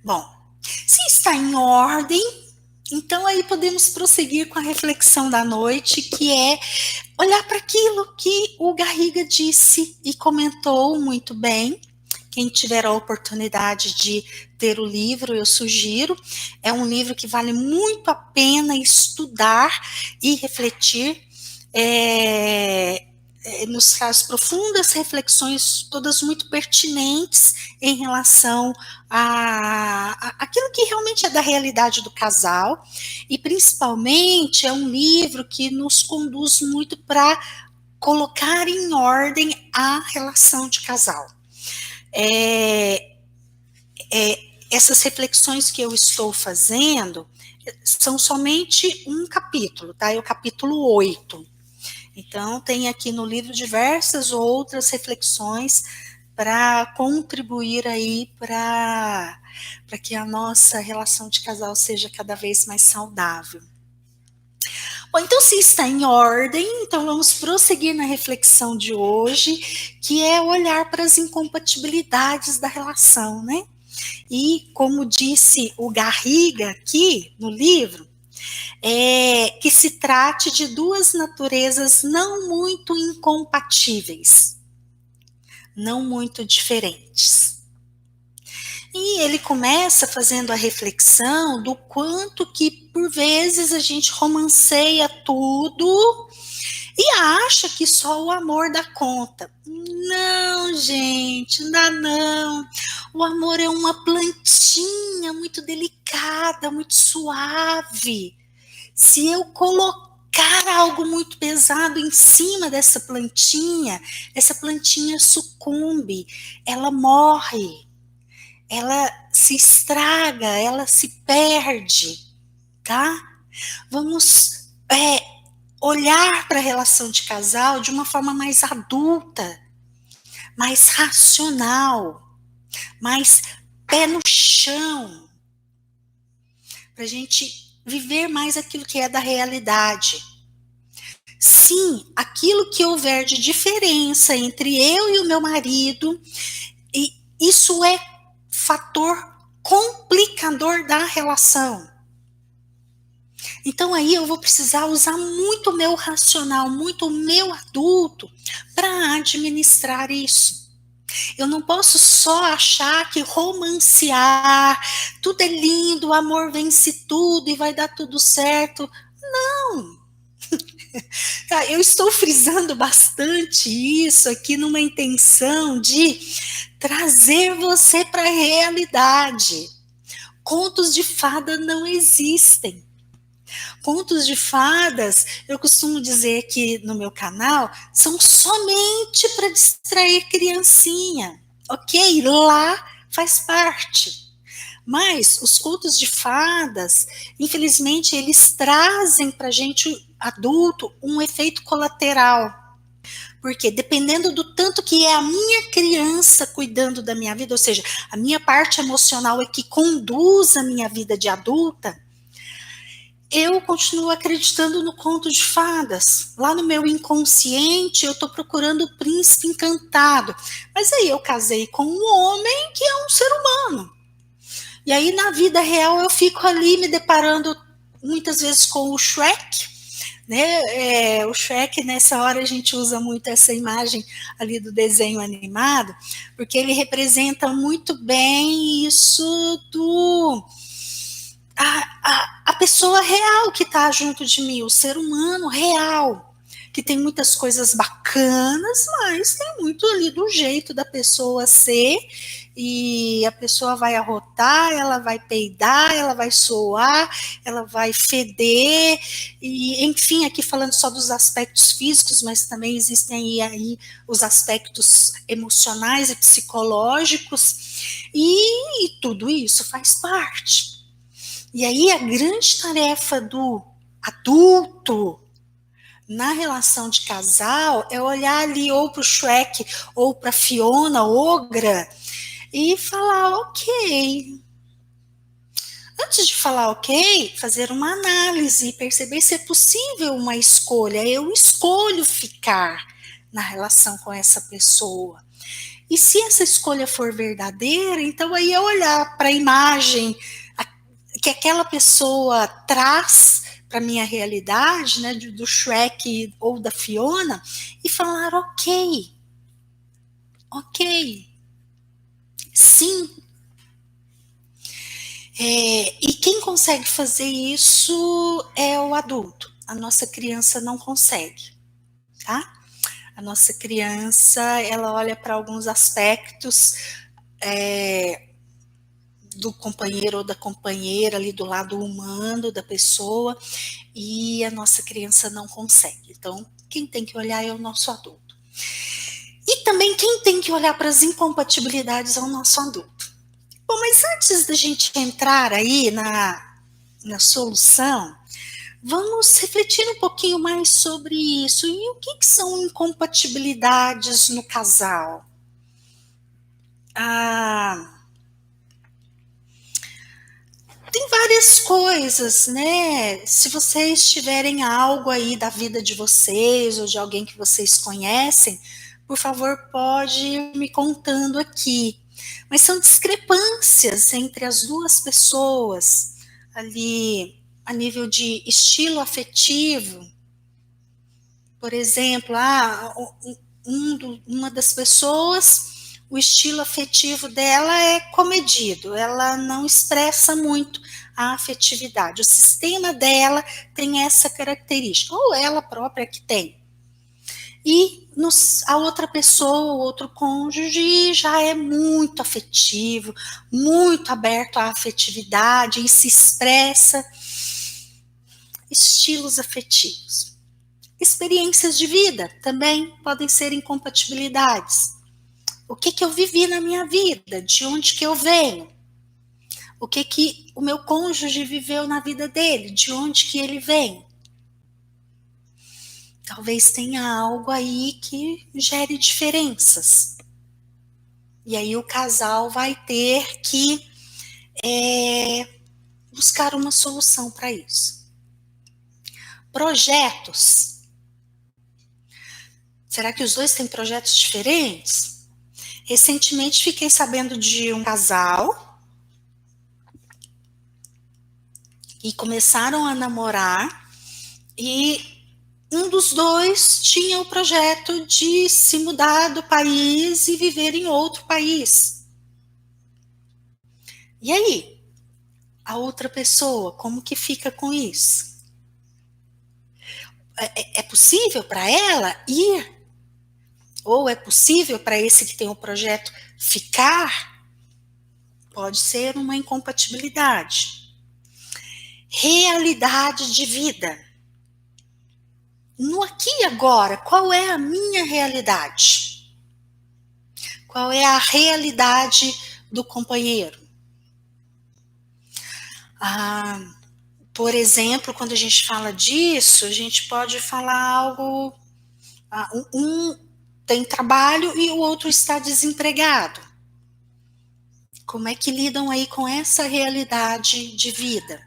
Bom, se está em ordem, então aí podemos prosseguir com a reflexão da noite, que é olhar para aquilo que o Garriga disse e comentou muito bem. Quem tiver a oportunidade de ter o livro, eu sugiro. É um livro que vale muito a pena estudar e refletir. Nos traz profundas reflexões, todas muito pertinentes em relação a aquilo que realmente é da realidade do casal, e principalmente é um livro que nos conduz muito para colocar em ordem a relação de casal. Essas reflexões que eu estou fazendo são somente um capítulo, tá? É o capítulo 8. Então, tem aqui no livro diversas outras reflexões para contribuir aí para que a nossa relação de casal seja cada vez mais saudável. Bom, então se está em ordem, então vamos prosseguir na reflexão de hoje, que é olhar para as incompatibilidades da relação, né? E como disse o Garriga aqui no livro, que se trate de duas naturezas não muito incompatíveis, não muito diferentes. E ele começa fazendo a reflexão do quanto que, por vezes, a gente romanceia tudo e acha que só o amor dá conta. Não, gente, ainda não. O amor é uma plantinha muito delicada, muito suave. Se eu colocar algo muito pesado em cima dessa plantinha, essa plantinha sucumbe, ela morre, ela se estraga, ela se perde, tá? Vamos olhar para a relação de casal de uma forma mais adulta, mais racional, mais pé no chão, para a gente viver mais aquilo que é da realidade. Sim, aquilo que houver de diferença entre eu e o meu marido, e isso é fator complicador da relação. Então aí eu vou precisar usar muito o meu racional, muito o meu adulto para administrar isso. Eu não posso só achar que romancear, tudo é lindo, o amor vence tudo e vai dar tudo certo. Não. Eu estou frisando bastante isso aqui numa intenção de trazer você para a realidade. Contos de fada não existem. Contos de fadas, eu costumo dizer aqui no meu canal, são somente para distrair criancinha, ok? Lá faz parte. Mas os contos de fadas, infelizmente, eles trazem para a gente adulto um efeito colateral. Porque dependendo do tanto que é a minha criança cuidando da minha vida, ou seja, a minha parte emocional é que conduz a minha vida de adulta, eu continuo acreditando no conto de fadas. Lá no meu inconsciente, eu estou procurando o príncipe encantado. Mas aí eu casei com um homem que é um ser humano. E aí na vida real eu fico ali me deparando muitas vezes com o Shrek, né? O Shrek, nessa hora a gente usa muito essa imagem ali do desenho animado, porque ele representa muito bem isso do a pessoa real que está junto de mim, o ser humano real, que tem muitas coisas bacanas, mas tem muito ali do jeito da pessoa ser, e a pessoa vai arrotar, ela vai peidar, ela vai soar, ela vai feder, e enfim, aqui falando só dos aspectos físicos, mas também existem aí os aspectos emocionais e psicológicos, e tudo isso faz parte. E aí a grande tarefa do adulto na relação de casal é olhar ali ou para o Shrek ou para a Fiona, ogra, e falar ok. Antes de falar ok, fazer uma análise e perceber se é possível uma escolha. Eu escolho ficar na relação com essa pessoa. E se essa escolha for verdadeira, então aí é olhar para a imagem que aquela pessoa traz para minha realidade, né, do Shrek ou da Fiona, e falar, ok, sim. E quem consegue fazer isso é o adulto. A nossa criança não consegue, tá? A nossa criança, ela olha para alguns aspectos do companheiro ou da companheira ali do lado humano da pessoa, e a nossa criança não consegue. Então, quem tem que olhar é o nosso adulto. E também quem tem que olhar para as incompatibilidades é o nosso adulto. Bom, mas antes da gente entrar aí na solução, vamos refletir um pouquinho mais sobre isso. E o que são incompatibilidades no casal? Tem várias coisas, né? Se vocês tiverem algo aí da vida de vocês ou de alguém que vocês conhecem, por favor, pode ir me contando aqui. Mas são discrepâncias entre as duas pessoas ali a nível de estilo afetivo. Por exemplo, uma das pessoas, o estilo afetivo dela é comedido, ela não expressa muito a afetividade. O sistema dela tem essa característica, ou ela própria que tem. E a outra pessoa, o outro cônjuge, já é muito afetivo, muito aberto à afetividade e se expressa estilos afetivos. Experiências de vida também podem ser incompatibilidades. O que eu vivi na minha vida? De onde que eu venho? O que o meu cônjuge viveu na vida dele? De onde que ele vem? Talvez tenha algo aí que gere diferenças. E aí o casal vai ter que buscar uma solução para isso. Projetos. Será que os dois têm projetos diferentes? Recentemente fiquei sabendo de um casal e começaram a namorar e um dos dois tinha o projeto de se mudar do país e viver em outro país. E aí? A outra pessoa, como que fica com isso? É possível para ela ir? Ou é possível para esse que tem o projeto ficar? Pode ser uma incompatibilidade. Realidade de vida. No aqui e agora, qual é a minha realidade? Qual é a realidade do companheiro? Por exemplo, quando a gente fala disso, a gente pode falar algo, um tem trabalho e o outro está desempregado. Como é que lidam aí com essa realidade de vida?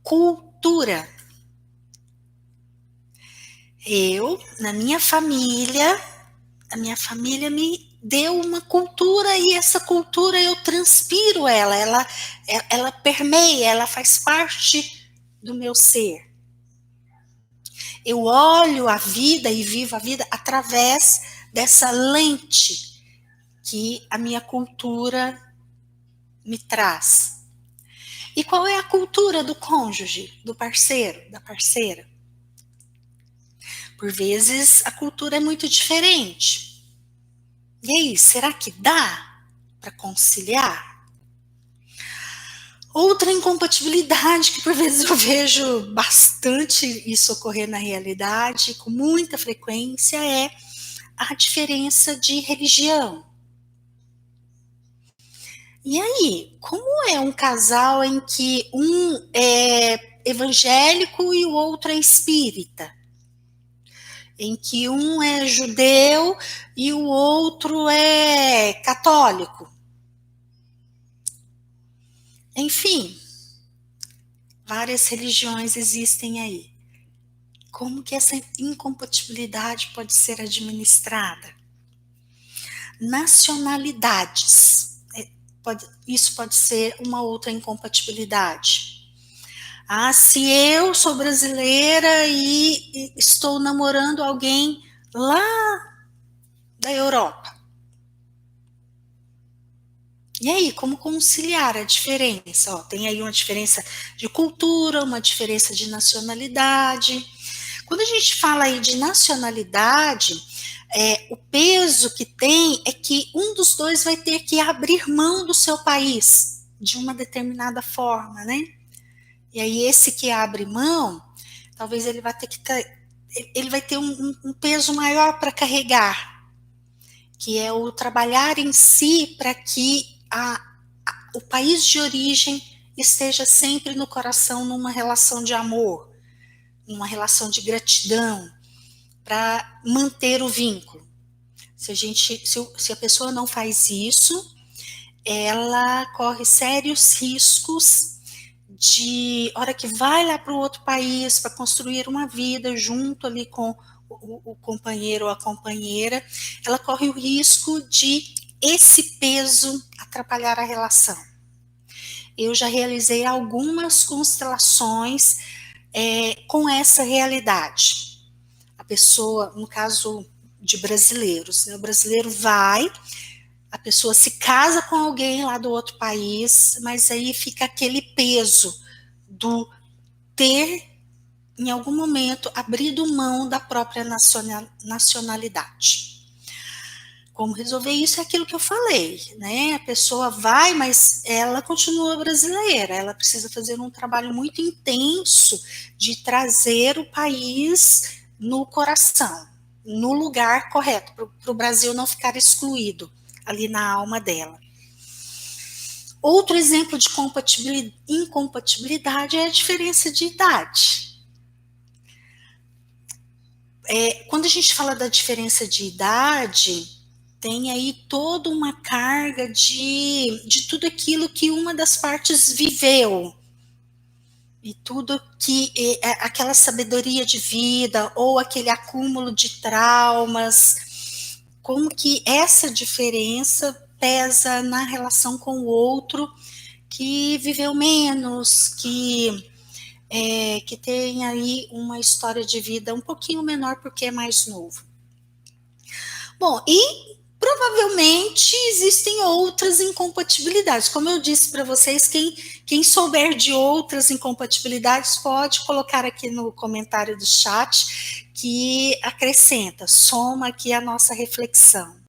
Cultura. Na minha família, a minha família me deu uma cultura e essa cultura eu transpiro ela permeia, ela faz parte do meu ser. Eu olho a vida e vivo a vida através dessa lente que a minha cultura me traz. E qual é a cultura do cônjuge, do parceiro, da parceira? Por vezes a cultura é muito diferente. E aí, será que dá para conciliar? Outra incompatibilidade que por vezes eu vejo bastante isso ocorrer na realidade, com muita frequência, é a diferença de religião. E aí, como é um casal em que um é evangélico e o outro é espírita? Em que um é judeu e o outro é católico? Enfim, várias religiões existem aí. Como que essa incompatibilidade pode ser administrada? nacionalidades. Isso pode ser uma outra incompatibilidade. Ah, se eu sou brasileira e estou namorando alguém lá da Europa. E aí, como conciliar a diferença? Ó, tem aí uma diferença de cultura, uma diferença de nacionalidade. Quando a gente fala aí de nacionalidade, o peso que tem é que um dos dois vai ter que abrir mão do seu país de uma determinada forma, né? E aí esse que abre mão, talvez ele vai ter que ele vai ter um peso maior para carregar, que é o trabalhar em si para que o país de origem esteja sempre no coração, numa relação de amor, numa relação de gratidão, para manter o vínculo. Se a pessoa não faz isso, ela corre sérios riscos de, hora que vai lá para o outro país para construir uma vida junto ali com o companheiro ou a companheira, ela corre o risco de esse peso atrapalhar a relação. Eu já realizei algumas constelações com essa realidade. A pessoa, no caso de brasileiros, né, o brasileiro vai, a pessoa se casa com alguém lá do outro país, mas aí fica aquele peso do ter, em algum momento, abrido mão da própria nacionalidade. Como resolver isso é aquilo que eu falei, né? A pessoa vai, mas ela continua brasileira, ela precisa fazer um trabalho muito intenso de trazer o país no coração, no lugar correto, para o Brasil não ficar excluído ali na alma dela. Outro exemplo de incompatibilidade é a diferença de idade. Quando a gente fala da diferença de idade, tem aí toda uma carga de tudo aquilo que uma das partes viveu. E tudo que aquela sabedoria de vida ou aquele acúmulo de traumas, como que essa diferença pesa na relação com o outro que viveu menos, que tem aí uma história de vida um pouquinho menor porque é mais novo. Bom, e provavelmente existem outras incompatibilidades. Como eu disse para vocês, quem souber de outras incompatibilidades pode colocar aqui no comentário do chat que acrescenta, soma aqui a nossa reflexão.